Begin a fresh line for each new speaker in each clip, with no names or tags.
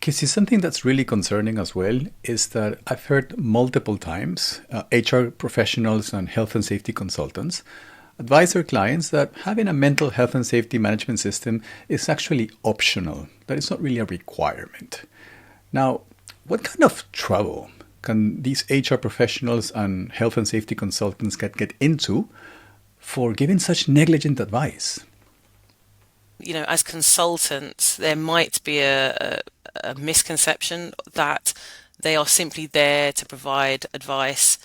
Kizzy, something that's really concerning as well is that I've heard multiple times HR professionals and health and safety consultants advise their clients that having a mental health and safety management system is actually optional, that it's not really a requirement. Now, what kind of trouble can these HR professionals and health and safety consultants get into for giving such negligent advice?
As consultants, there might be a misconception that they are simply there to provide advice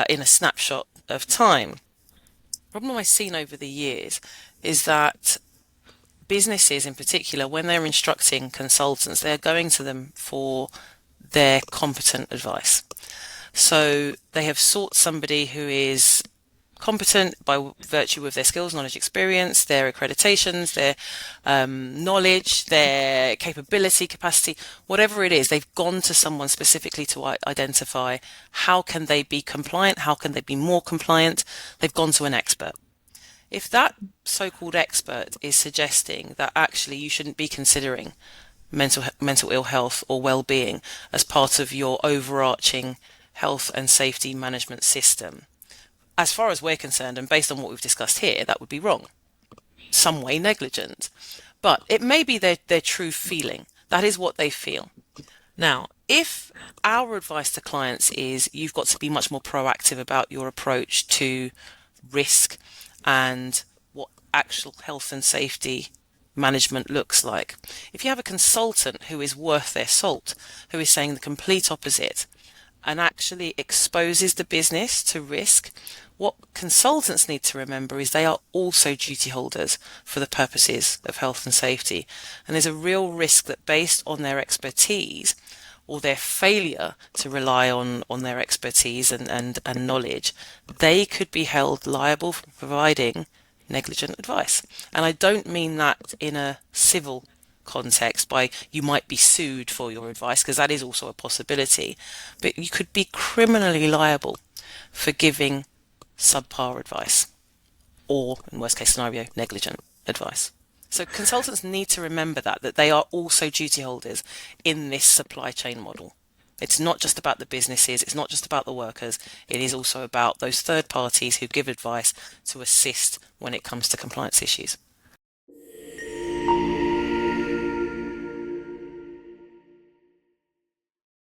in a snapshot of time. The problem I've seen over the years is that businesses in particular, when they're instructing consultants, they're going to them for their competent advice. So they have sought somebody who is competent by virtue of their skills, knowledge, experience, their accreditations, their knowledge, their capacity, whatever it is, they've gone to someone specifically to identify how can they be compliant, how can they be more compliant. They've gone to an expert. If that so-called expert is suggesting that actually you shouldn't be considering mental ill health or well-being as part of your overarching health and safety management system, as far as we're concerned, and based on what we've discussed here, that would be wrong, some way negligent. But it may be their true feeling. That is what they feel. Now, if our advice to clients is you've got to be much more proactive about your approach to risk and what actual health and safety management looks like. If you have a consultant who is worth their salt, who is saying the complete opposite, and actually exposes the business to risk, what consultants need to remember is they are also duty holders for the purposes of health and safety. And there's a real risk that based on their expertise or their failure to rely on their expertise and knowledge, they could be held liable for providing negligent advice. And I don't mean that in a civil context by you might be sued for your advice, because that is also a possibility, but you could be criminally liable for giving subpar advice or, in worst case scenario, negligent advice. So consultants need to remember that they are also duty holders in this supply chain model. It's not just about the businesses, it's not just about the workers, it is also about those third parties who give advice to assist when it comes to compliance issues.